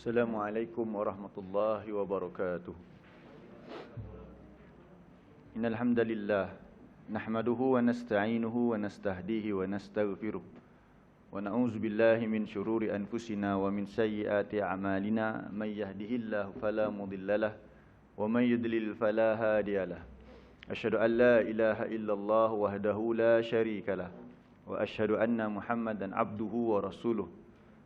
Assalamualaikum warahmatullahi wabarakatuh. Innal hamdalillah nahmaduhu wa nasta'inuhu wa nastahdihi wa nastaghfiruh wa na'udzu billahi min syururi anfusina wa min sayyiati a'malina may yahdihillahu fala mudhillalah wa may yudlil fala hadiyalah. Asyhadu an la ilaha illallah wahdahu la syarikalah wa asyhadu anna Muhammadan abduhu wa rasuluh.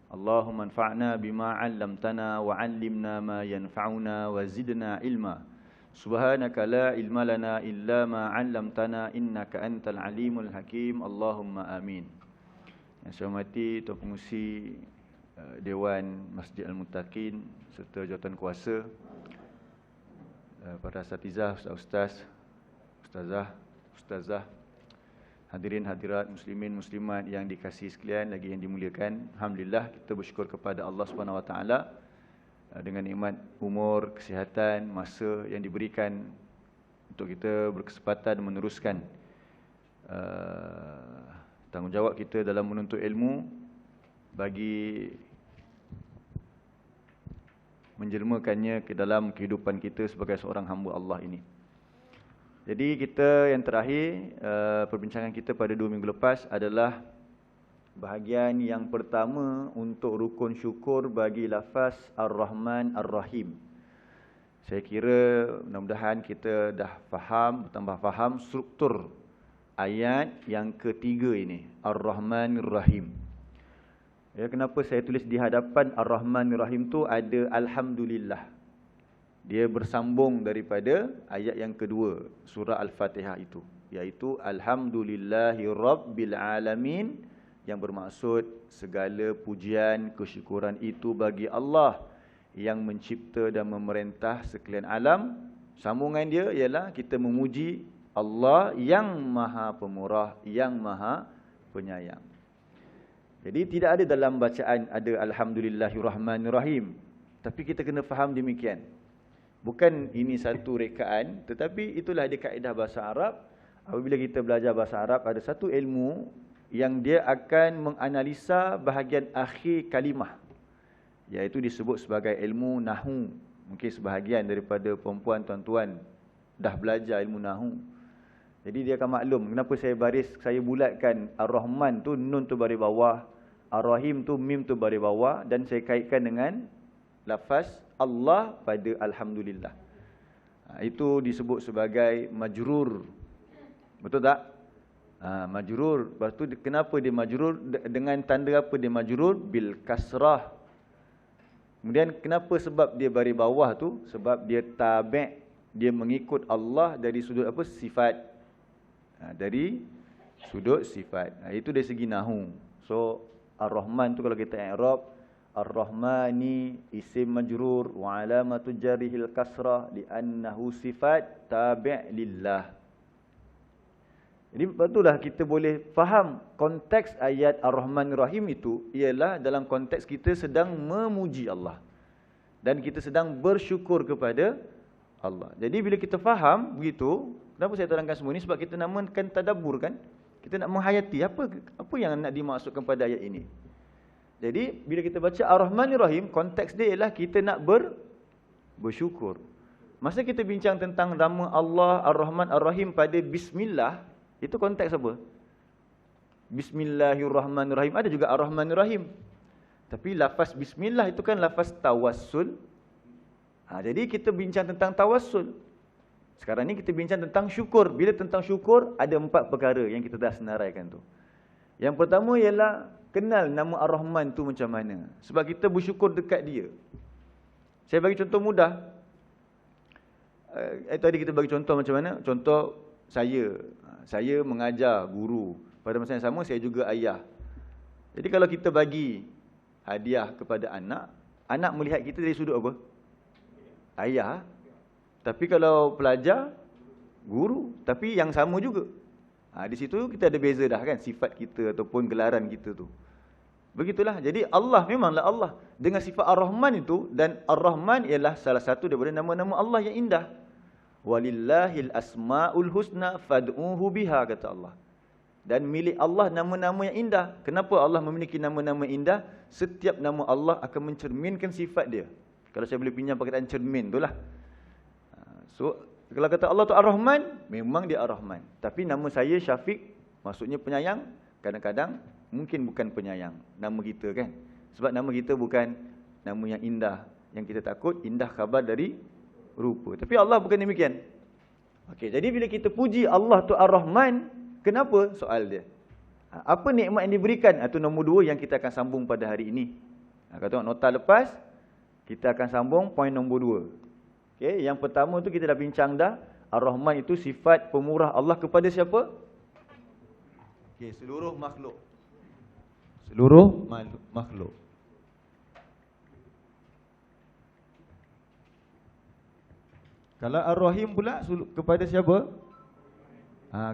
Allahumma anfa'na bima 'allamtana wa 'allimna ma yanfa'una wa zidna ilma. Subhanaka la ilma lana illa ma 'allamtana innaka antal alimul hakim. Allahumma amin. Yang saya hormati Tuan Pengurusi Dewan Masjid Al-Muttaqin serta jawatan kuasa, para asatizah, ustaz-ustaz, ustazah, hadirin hadirat muslimin muslimat yang dikasihi sekalian lagi yang dimuliakan. Alhamdulillah kita bersyukur kepada Allah Subhanahu Wa Taala dengan nikmat umur, kesihatan, masa yang diberikan untuk kita berkesempatan meneruskan tanggungjawab kita dalam menuntut ilmu bagi menjelmakannya ke dalam kehidupan kita sebagai seorang hamba Allah ini. Jadi kita yang terakhir, perbincangan kita pada 2 minggu lepas adalah bahagian yang pertama untuk rukun syukur bagi lafaz Ar-Rahman Ar-Rahim. Saya kira mudah-mudahan kita dah faham, bertambah faham struktur ayat yang ketiga ini, Ar-Rahman Ar-Rahim. Ya, kenapa saya tulis di hadapan Ar-Rahman Ar-Rahim tu ada Alhamdulillah. Dia bersambung daripada ayat yang kedua surah Al-Fatihah itu, iaitu Alhamdulillahi Rabbil Alamin, yang bermaksud segala pujian kesyukuran itu bagi Allah yang mencipta dan memerintah sekalian alam. Sambungan dia ialah kita memuji Allah yang Maha Pemurah, yang Maha Penyayang. Jadi tidak ada dalam bacaan ada Alhamdulillahirrahmanirrahim, tapi kita kena faham demikian. Bukan ini satu rekaan, tetapi itulah dia kaedah bahasa Arab. Apabila kita belajar bahasa Arab, ada satu ilmu yang dia akan menganalisa bahagian akhir kalimah, iaitu disebut sebagai ilmu nahu. Mungkin sebahagian daripada perempuan tuan-tuan dah belajar ilmu nahu. Jadi dia akan maklum kenapa saya bulatkan Ar-Rahman tu nun tu baris bawah, Ar-Rahim tu mim tu baris bawah, dan saya kaitkan dengan lafaz Allah pada Alhamdulillah. Itu disebut sebagai majrur. Betul tak? Majrur. Lepas tu kenapa dia majrur? Dengan tanda apa dia majrur? Bil kasrah. Kemudian kenapa sebab dia baris bawah tu? Sebab dia tabi', dia mengikut Allah dari sudut apa? Sifat. Dari sudut sifat. Itu dari segi nahu. So Ar-Rahman tu kalau kita i'rab, Ar-Rahmani isim majrur wa alamatu jarihil kasrah li'annahu sifat tabi' lillah. Jadi betullah kita boleh faham konteks ayat Ar-Rahman Ar-Rahim itu ialah dalam konteks kita sedang memuji Allah dan kita sedang bersyukur kepada Allah. Jadi bila kita faham begitu, kenapa saya terangkan semua ini? Sebab kita namakan tadabbur kan? Kita nak menghayati apa yang nak dimaksudkan pada ayat ini. Jadi bila kita baca Ar-Rahman Ar-Rahim, konteks dia ialah kita nak bersyukur. Masa kita bincang tentang nama Allah Ar-Rahman Ar-Rahim pada Bismillah, itu konteks apa? Bismillahirrahmanirrahim. Ada juga Ar-Rahman Ar-Rahim. Tapi lafaz Bismillah itu kan lafaz tawassul. Jadi kita bincang tentang tawassul. Sekarang ni kita bincang tentang syukur. Bila tentang syukur, ada 4 perkara yang kita dah senaraikan tu. Yang pertama ialah kenal nama Ar-Rahman tu macam mana. Sebab kita bersyukur dekat dia. Saya bagi contoh mudah. Tadi kita bagi contoh macam mana? Contoh saya mengajar guru. Pada masa yang sama saya juga ayah. Jadi kalau kita bagi hadiah kepada anak, anak melihat kita dari sudut apa? Ayah. Tapi kalau pelajar, guru. Tapi yang sama juga. Di situ kita ada beza dah kan, sifat kita ataupun gelaran kita tu. Begitulah. Jadi Allah memanglah Allah dengan sifat Ar-Rahman itu, dan Ar-Rahman ialah salah satu daripada nama-nama Allah yang indah. Walillahil asmaul husna fad'uhu biha, kata Allah. Dan milik Allah nama-nama yang indah. Kenapa Allah memiliki nama-nama indah? Setiap nama Allah akan mencerminkan sifat dia. Kalau saya boleh pinjam perkataan cermin itulah. So, kalau kata Allah tu Ar-Rahman, memang dia Ar-Rahman. Tapi nama saya Syafiq, maksudnya penyayang. Kadang-kadang mungkin bukan penyayang. Nama kita kan. Sebab nama kita bukan nama yang indah. Yang kita takut, indah khabar dari rupa. Tapi Allah bukan demikian. Okey, jadi bila kita puji Allah tu Ar-Rahman, kenapa? Soal dia. Apa nikmat yang diberikan? Itu nombor 2 yang kita akan sambung pada hari ini. Kalau tengok nota lepas, kita akan sambung poin nombor 2. Okey, yang pertama tu kita dah bincang dah. Ar-Rahman itu sifat pemurah Allah kepada siapa? Okey, seluruh makhluk. Seluruh makhluk. Kalau Ar-Rahim pula kepada siapa?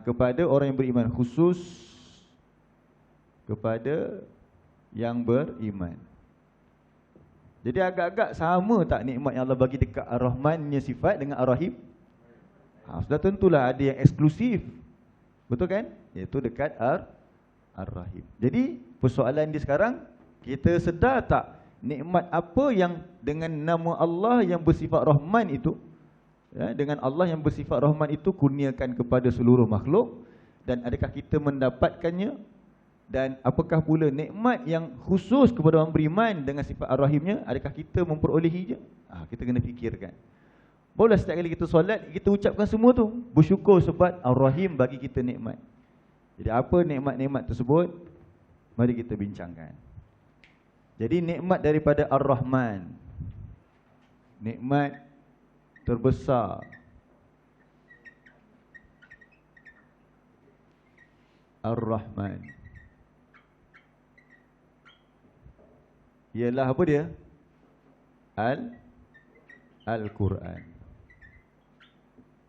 Kepada orang yang beriman, khusus kepada yang beriman. Jadi agak-agak sama tak nikmat yang Allah bagi dekat Ar-Rahmannya sifat dengan Ar-Rahim? Sudah tentulah ada yang eksklusif. Betul kan? Iaitu dekat Ar-Rahim. Jadi persoalan dia sekarang, kita sedar tak nikmat apa yang dengan nama Allah yang bersifat Rahman itu, dengan Allah yang bersifat Rahman itu kurniakan kepada seluruh makhluk, dan adakah kita mendapatkannya, dan apakah pula nikmat yang khusus kepada orang beriman dengan sifat Ar-Rahimnya, adakah kita memperolehinya? Kita kena fikirkan. Boleh setiap kali kita solat, kita ucapkan semua tu, bersyukur sebab Ar-Rahim bagi kita nikmat. Jadi apa nikmat-nikmat tersebut? Mari kita bincangkan. Jadi nikmat daripada Ar-Rahman, nikmat terbesar, Ar-Rahman, ialah apa dia? Al-Quran.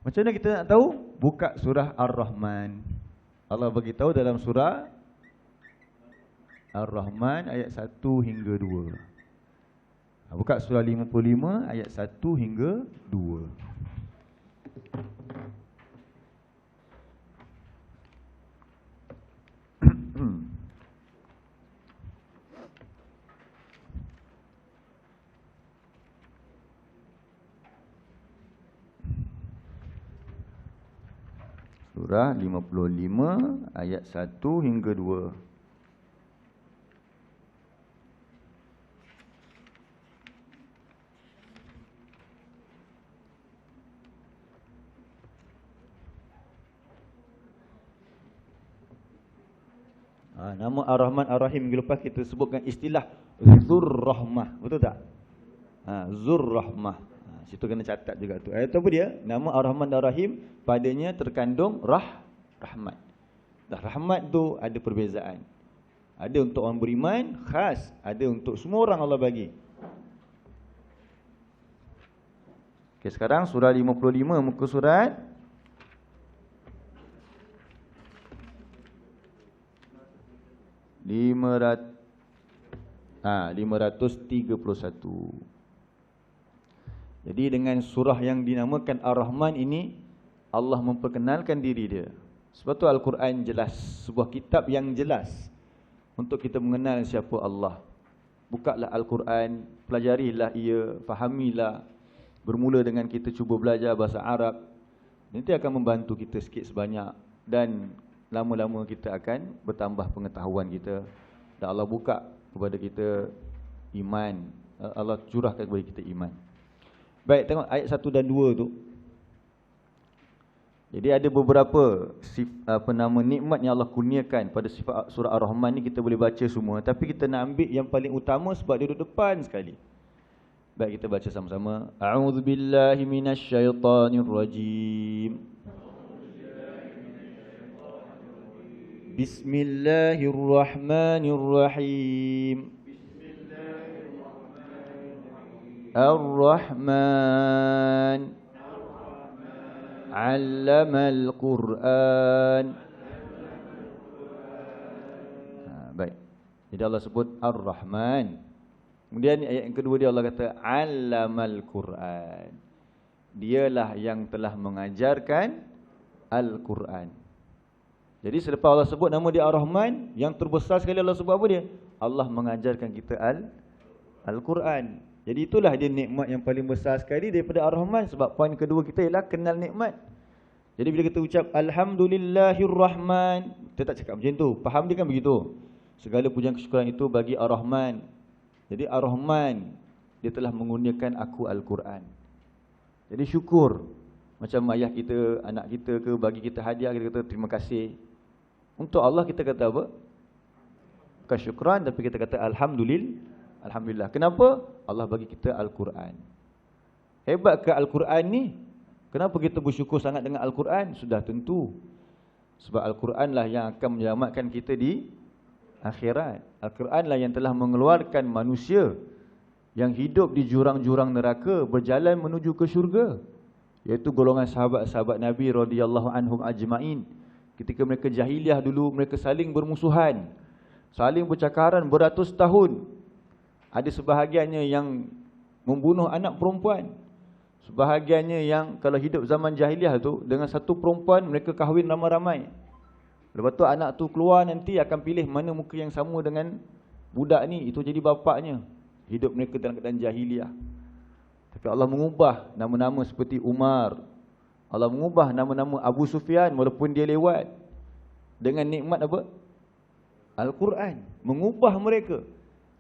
Macam mana kita nak tahu? Buka surah Ar-Rahman. Allah bagi tahu dalam surah Ar-Rahman ayat 1 hingga 2. Buka surah 55 ayat 1 hingga 2. Surah 55 ayat 1 hingga 2. Nama Ar-Rahman Ar-Rahim minggu lepas kita sebutkan istilah Zur-Rahmah. Betul tak? Zur-Rahmah. Situ kena catat juga tu. Ayat apa dia? Nama Ar-Rahman Ar-Rahim padanya terkandung rahmat. Dah rahmat tu ada perbezaan. Ada untuk orang beriman khas, ada untuk semua orang Allah bagi. Okey, sekarang surah 55 muka surat 531. Jadi dengan surah yang dinamakan Ar-Rahman ini, Allah memperkenalkan diri dia. Sebab tu Al-Quran jelas, sebuah kitab yang jelas untuk kita mengenal siapa Allah. Bukalah Al-Quran, pelajarilah ia, fahamilah. Bermula dengan kita cuba belajar bahasa Arab. Nanti akan membantu kita sikit sebanyak, dan lama-lama kita akan bertambah pengetahuan kita. Dan Allah buka kepada kita iman. Allah curahkan kepada kita iman. Baik, tengok ayat 1 dan 2 tu. Jadi ada beberapa nikmat yang Allah kurniakan pada sifat surah Ar-Rahman ni, kita boleh baca semua, tapi kita nak ambil yang paling utama sebab dia duduk depan sekali. Baik, kita baca sama-sama. A'udzubillahi minasyaitonirrajim. Bismillahirrahmanirrahim. Ar-Rahman 'allamal Qur'an. Baik. Jadi Allah sebut Ar-Rahman. Kemudian ayat yang kedua dia Allah kata 'allamal Qur'an. Dialah yang telah mengajarkan Al-Quran. Jadi selepas Allah sebut nama dia Ar-Rahman, yang terbesar sekali Allah sebut apa dia? Allah mengajarkan kita Al-Quran. Jadi itulah dia nikmat yang paling besar sekali daripada Ar-Rahman. Sebab poin kedua kita ialah kenal nikmat. Jadi bila kita ucap Alhamdulillahirrahman, kita tak cakap macam tu. Faham dia kan begitu. Segala pujian kesyukuran itu bagi Ar-Rahman. Jadi Ar-Rahman, dia telah mengurniakan aku Al-Quran. Jadi syukur. Macam ayah kita, anak kita ke, bagi kita hadiah, kita kata terima kasih. Untuk Allah kita kata apa? Bukan syukran, tapi kita kata Alhamdulillah. Kenapa? Allah bagi kita Al-Quran. Hebat ke Al-Quran ni? Kenapa kita bersyukur sangat dengan Al-Quran? Sudah tentu. Sebab Al-Quran lah yang akan menyelamatkan kita di akhirat. Al-Quran lah yang telah mengeluarkan manusia yang hidup di jurang-jurang neraka, berjalan menuju ke syurga. Iaitu golongan sahabat-sahabat Nabi radhiyallahu anhum ajma'in. Ketika mereka jahiliah dulu, mereka saling bermusuhan, saling bercakaran beratus tahun. Ada sebahagiannya yang membunuh anak perempuan. Sebahagiannya yang kalau hidup zaman jahiliah tu, dengan satu perempuan mereka kahwin ramai-ramai. Lepas tu anak tu keluar nanti akan pilih mana muka yang sama dengan budak ni, itu jadi bapaknya. Hidup mereka dalam keadaan jahiliah. Tapi Allah mengubah nama-nama seperti Umar. Allah mengubah nama-nama Abu Sufyan walaupun dia lewat. Dengan nikmat apa? Al-Quran. Mengubah mereka.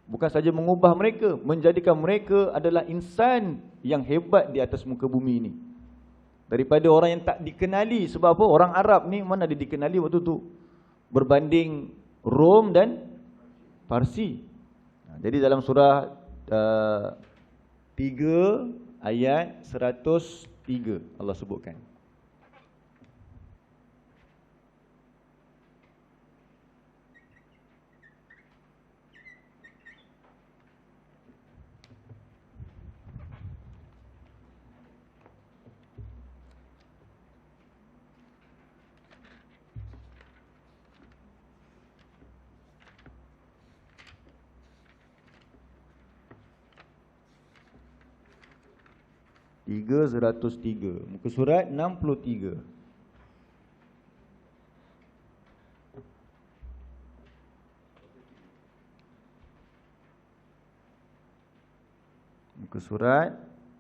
Bukan saja mengubah mereka, menjadikan mereka adalah insan yang hebat di atas muka bumi ini. Daripada orang yang tak dikenali. Sebab apa? Orang Arab ni mana dia dikenali waktu tu? Berbanding Rom dan Parsi. Jadi dalam surah 3 ayat 103 Allah sebutkan. Tiga 103. Muka surat 63. Muka surat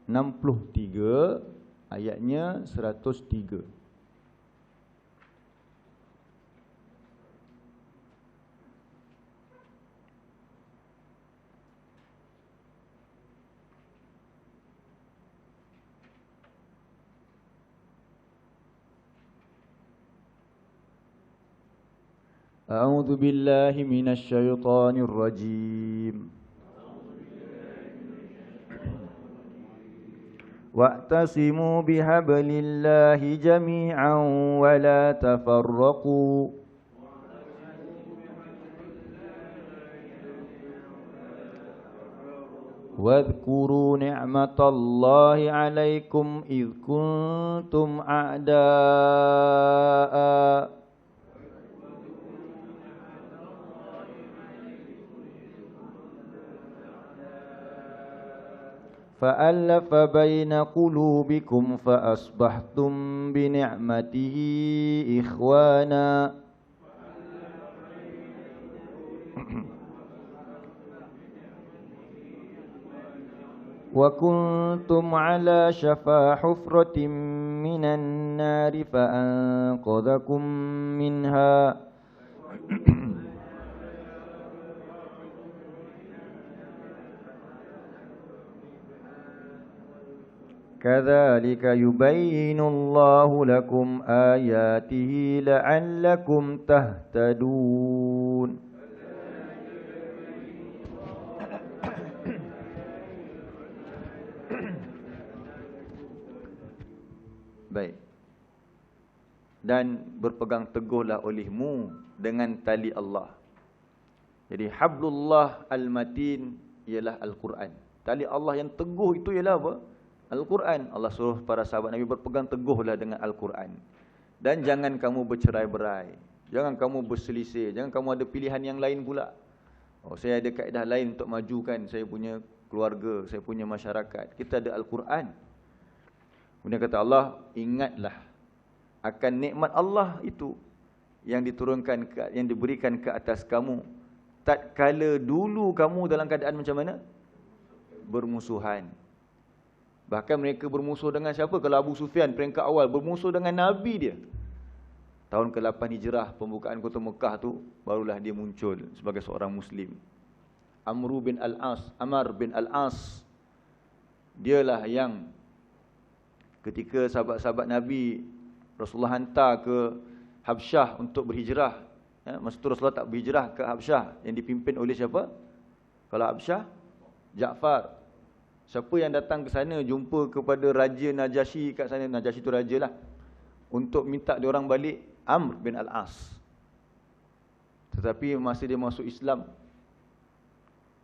63 ayatnya 103. A'udzu billahi minasy syaithanir rajim. Wa'tasimu bihablillahi jami'an wa la tafarraqu. Wadhkuru ni'matallahi 'alaikum idh kuntum a'da'a فألف بين قلوبكم فأصبحتم بنعمته إخوانا وكنتم على شفا حفرة من النار فأنقذكم منها كذلك يبين الله لكم آياته لعلكم تهتدون. Baik. Dan berpegang teguhlah olehmu dengan tali Allah. Jadi hablullah al-matin ialah Al-Quran. Tali Allah yang teguh itu ialah apa? Al-Quran. Allah suruh para sahabat Nabi berpegang teguhlah dengan Al-Quran. Dan jangan kamu bercerai-berai. Jangan kamu berselisih. Jangan kamu ada pilihan yang lain pula. Oh, saya ada kaedah lain untuk majukan saya punya keluarga, saya punya masyarakat. Kita ada Al-Quran. Kemudian kata Allah, ingatlah akan nikmat Allah itu. yang diturunkan yang diberikan ke atas kamu tatkala dulu kamu dalam keadaan macam mana? Bermusuhan. Bahkan mereka bermusuh dengan siapa? Kalau Abu Sufyan peringkat awal bermusuh dengan Nabi dia. Tahun ke-8 Hijrah, pembukaan kota Mekah tu, barulah dia muncul sebagai seorang Muslim. Amr bin Al-As. Dialah yang ketika sahabat-sahabat Nabi Rasulullah hantar ke Habsyah untuk berhijrah. Masa tu Rasulullah tak berhijrah ke Habsyah, yang dipimpin oleh siapa? Kalau Habsyah, Ja'far. Siapa yang datang ke sana jumpa kepada Raja Najasyi kat sana, Najasyi tu raja lah, untuk minta diorang balik? Amr bin Al-As. Tetapi masa dia masuk Islam,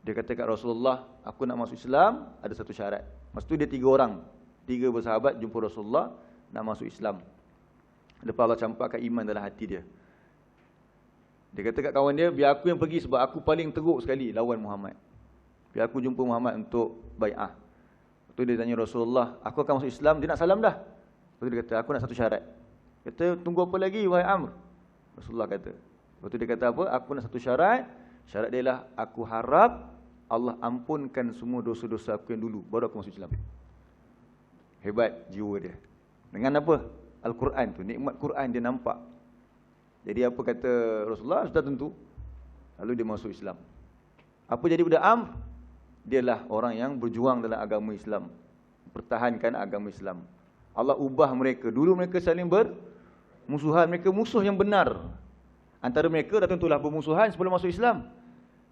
dia kata kat Rasulullah, aku nak masuk Islam, ada satu syarat. Masa tu dia 3 orang, 3 bersahabat jumpa Rasulullah nak masuk Islam. Lepas Allah campakkan iman dalam hati dia. Dia kata kat kawan dia, biar aku yang pergi sebab aku paling teruk sekali lawan Muhammad. Biar aku jumpa Muhammad untuk bai'ah. Lepas tu dia tanya Rasulullah, aku akan masuk Islam, dia nak salam dah. Lepas tu dia kata, aku nak satu syarat. Kata, tunggu apa lagi wahai Amr? Rasulullah kata. Lepas tu dia kata apa? Aku nak satu syarat. Syarat dia lah, aku harap Allah ampunkan semua dosa-dosa aku yang dulu, baru aku masuk Islam. Hebat jiwa dia. Dengan apa? Al-Quran tu, nikmat Quran dia nampak. Jadi apa kata Rasulullah? Sudah tentu. Lalu dia masuk Islam. Apa jadi budak Amr? Dialah orang yang berjuang dalam agama Islam, pertahankan agama Islam. Allah ubah mereka. Dulu mereka saling bermusuhan, mereka musuh yang benar. Antara mereka dah tentulah bermusuhan sebelum masuk Islam.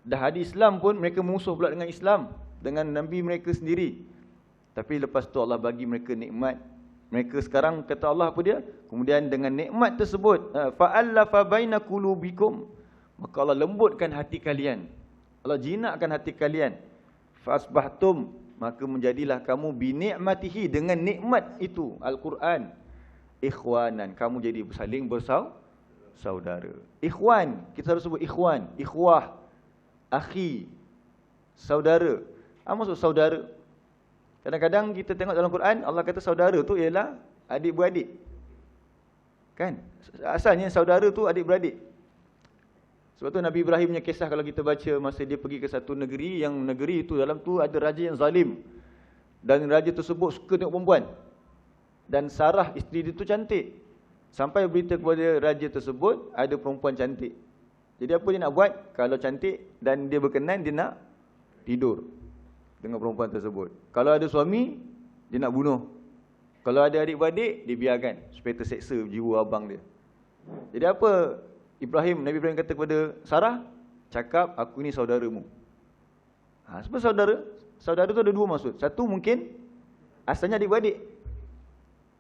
Dah ada Islam pun mereka musuh pula dengan Islam, dengan Nabi mereka sendiri. Tapi lepas tu Allah bagi mereka nikmat. Mereka sekarang kata Allah apa dia? Kemudian dengan nikmat tersebut, fa'allafa baina qulubikum, maka Allah lembutkan hati kalian. Allah jinakkan hati kalian. Fa'asbahtum, maka menjadilah kamu binikmatihi, dengan nikmat itu Al-Quran, ikhwanan, kamu jadi saling bersaudara. Ikhwan, kita harus sebut ikhwan, ikhwah, akhi, saudara. Apa maksud saudara? Kadang-kadang kita tengok dalam Quran, Allah kata saudara tu ialah adik-beradik. Kan? Asalnya saudara tu adik-beradik. Sebab tu Nabi Ibrahim punya kisah kalau kita baca, masa dia pergi ke satu negeri, yang negeri itu dalam tu ada raja yang zalim. Dan raja tersebut suka tengok perempuan. Dan Sarah, isteri dia tu cantik. Sampai berita kepada raja tersebut, ada perempuan cantik. Jadi apa dia nak buat? Kalau cantik dan dia berkenan, dia nak tidur dengan perempuan tersebut. Kalau ada suami, dia nak bunuh. Kalau ada adik-beradik, dia biarkan supaya terseksa jiwa abang dia. Jadi apa Nabi Ibrahim kata kepada Sarah? Cakap, aku ni saudaramu. Sebab saudara tu ada 2 maksud. Satu mungkin asalnya adik-beradik.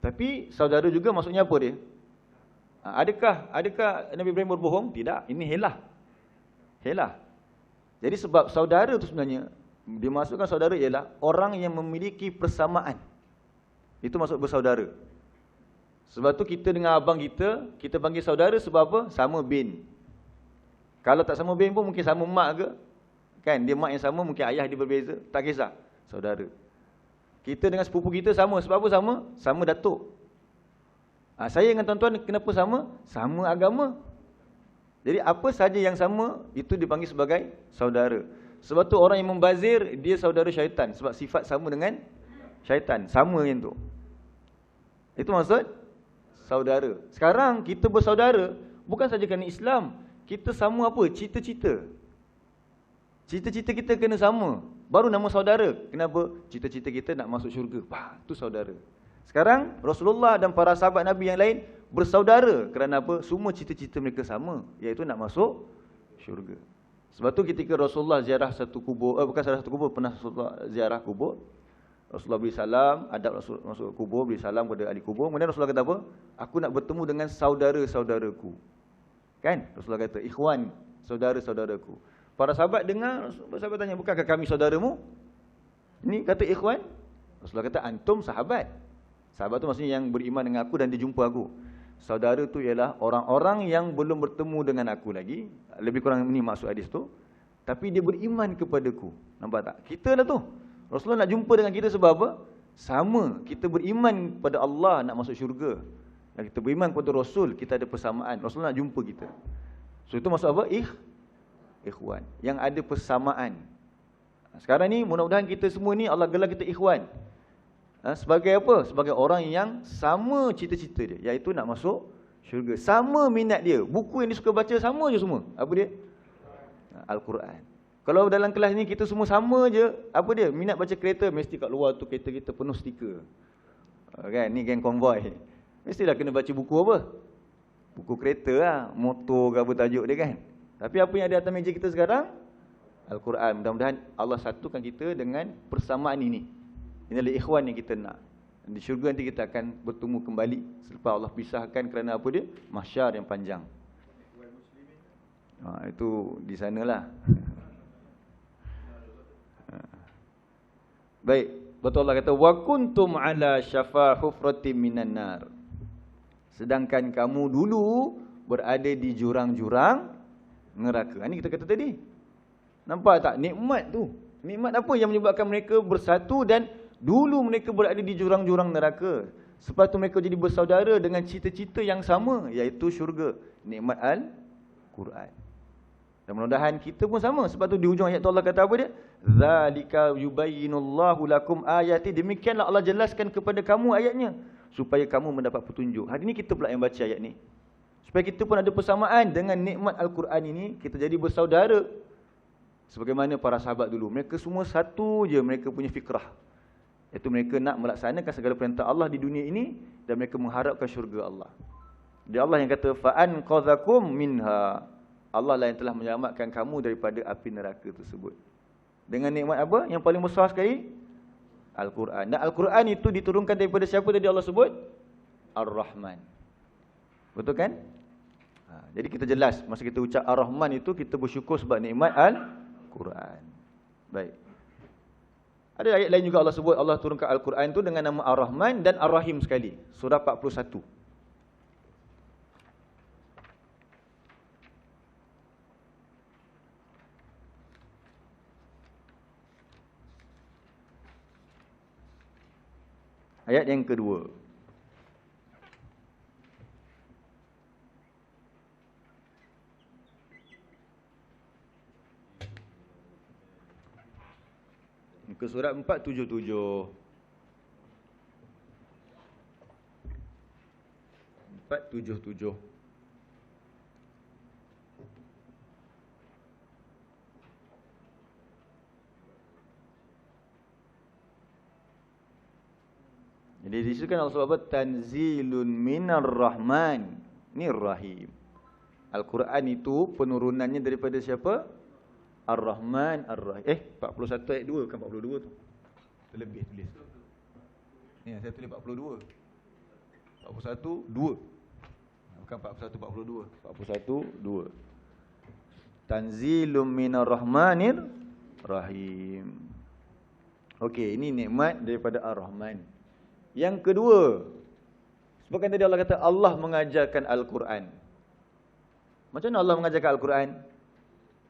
Tapi saudara juga maksudnya apa dia? Adakah Nabi Ibrahim berbohong? Tidak, ini helah. Jadi sebab saudara tu sebenarnya, dimasukkan saudara ialah orang yang memiliki persamaan. Itu maksud bersaudara. Sebab tu kita dengan abang kita panggil saudara sebab apa? Sama bin. Kalau tak sama bin pun mungkin sama mak ke. Kan, dia mak yang sama, mungkin ayah dia berbeza. Tak kisah, saudara. Kita dengan sepupu kita sama. Sebab apa sama? Sama datuk. Saya dengan tuan-tuan kenapa sama? Sama agama. Jadi apa saja yang sama, itu dipanggil sebagai saudara. Sebab tu orang yang membazir, dia saudara syaitan. Sebab sifat sama dengan syaitan. Sama yang tu. Itu maksud saudara. Sekarang kita bersaudara bukan saja kerana Islam. Kita sama apa? Cita-cita. Cita-cita kita kena sama. Baru nama saudara. Kenapa? Cita-cita kita nak masuk syurga. Itu saudara. Sekarang Rasulullah dan para sahabat Nabi yang lain bersaudara. Kerana apa? Semua cita-cita mereka sama, iaitu nak masuk syurga. Sebab tu ketika Rasulullah ziarah satu kubur, bukan salah satu kubur, pernah Rasulullah ziarah kubur. Rasulullah beri salam, adab Rasul masuk kubur, beri salam kepada ahli kubur. Kemudian Rasulullah kata apa? Aku nak bertemu dengan saudara-saudaraku. Kan? Rasulullah kata, ikhwan, saudara-saudaraku. Para sahabat dengar, sahabat tanya, bukankah kami saudaramu? Ini kata ikhwan. Rasulullah kata, antum sahabat. Sahabat tu maksudnya yang beriman dengan aku dan dia jumpa aku. Saudara tu ialah orang-orang yang belum bertemu dengan aku lagi. Lebih kurang ini maksud hadis tu. Tapi dia beriman kepadaku. Nampak tak? Kita lah tu. Rasulullah nak jumpa dengan kita sebab apa? Sama. Kita beriman pada Allah nak masuk syurga. Dan kita beriman kepada Rasul, kita ada persamaan. Rasul nak jumpa kita. So itu maksud apa? Ikhwan. Yang ada persamaan. Sekarang ni mudah-mudahan kita semua ni Allah gelar kita ikhwan. Sebagai apa? Sebagai orang yang sama cita-cita dia, iaitu nak masuk syurga. Sama minat dia. Buku yang dia suka baca sama je semua. Apa dia? Al-Quran. Kalau dalam kelas ni kita semua sama je, apa dia? Minat baca kereta, mesti kat luar tu kereta kita penuh stiker. Kan? Ni geng konvoi. Mestilah kena baca buku apa? Buku kereta lah. Motor ke apa tajuk dia kan. Tapi apa yang ada atas meja kita sekarang? Al-Quran. Mudah-mudahan Allah satukan kita dengan persamaan ini. Ini adalah ikhwan yang kita nak. Di syurga nanti kita akan bertemu kembali selepas Allah pisahkan kerana apa dia? Mahsyar yang panjang. Itu di sanalah. Baik, betul Allah kata wa kuntum ala syafa hufratin minan nar. Sedangkan kamu dulu berada di jurang-jurang neraka. Ini kita kata tadi. Nampak tak nikmat tu? Nikmat apa yang menyebabkan mereka bersatu dan dulu mereka berada di jurang-jurang neraka. Lepas tu mereka jadi bersaudara dengan cita-cita yang sama, iaitu syurga. Nikmat Al-Quran. Dan mudah-mudahan kita pun sama. Sebab tu di hujung ayat tu Allah kata apa dia? Zalika yubayyinullahu lakum ayati. Demikianlah Allah jelaskan kepada kamu ayatnya, supaya kamu mendapat petunjuk. Hari ni kita pula yang baca ayat ni. Supaya kita pun ada persamaan dengan nikmat Al-Quran ini. Kita jadi bersaudara. Sebagaimana para sahabat dulu. Mereka semua satu je mereka punya fikrah. Iaitu mereka nak melaksanakan segala perintah Allah di dunia ini. Dan mereka mengharapkan syurga Allah. Dia Allah yang kata, fa'anqadhakum minha. Allah lah yang telah menyelamatkan kamu daripada api neraka tersebut. Dengan nikmat apa? Yang paling besar sekali? Al-Quran. Dan Al-Quran itu diturunkan daripada siapa tadi Allah sebut? Ar-Rahman. Betul kan? Jadi kita jelas, masa kita ucap Ar-Rahman itu, kita bersyukur sebab nikmat Al-Quran. Baik. Ada ayat lain juga Allah sebut, Allah turunkan Al-Quran itu dengan nama Ar-Rahman dan Ar-Rahim sekali. Surah 41. Ayat yang kedua. Muka surat 477. 477. Jadi di situ kan Allah sebut apa? Tanzilun minar Rahman. Ini Rahim. Al-Quran itu penurunannya daripada siapa? Ar-Rahman, Ar-Rahim. 41 ayat 2, bukan 42 tu. Terlebih tulis. Ni saya tulis 42. 41 2. Bukan 41 42. 41 2. Tanzilun minar Rahmanir Rahim. Okey, ini nikmat daripada Ar-Rahman. Yang kedua, sebabkan tadi Allah kata Allah mengajarkan Al-Quran. Macam mana Allah mengajarkan Al-Quran?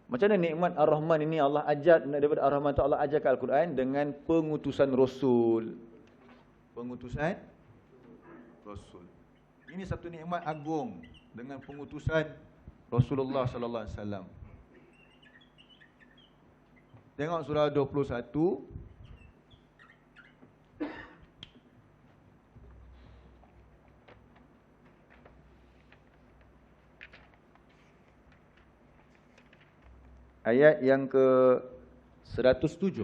Macam mana nikmat Ar-Rahman ini Allah ajar daripada Ar-Rahman itu Allah ajarkan Al-Quran dengan pengutusan Rasul. Pengutusan Rasul. Ini satu nikmat agung dengan pengutusan Rasulullah sallallahu alaihi wasallam. Tengok surah 21. Ayat yang ke 107.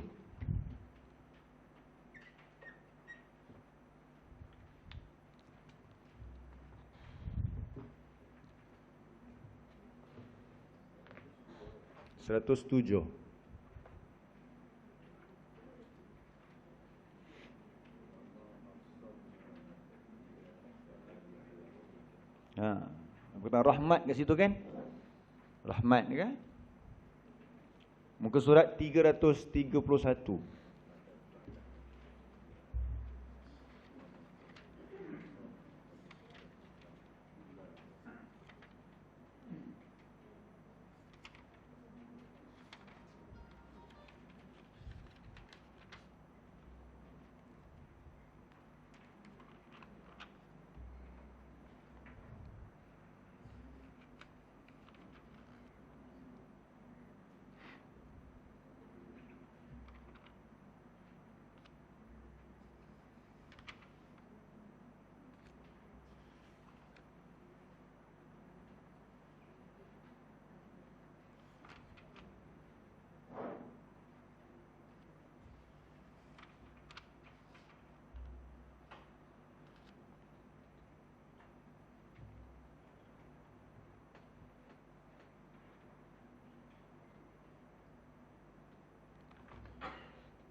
Bukan rahmat kat situ kan? Rahmat kan? Muka surat 331.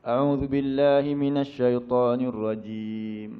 أعوذ بالله من الشيطان الرجيم.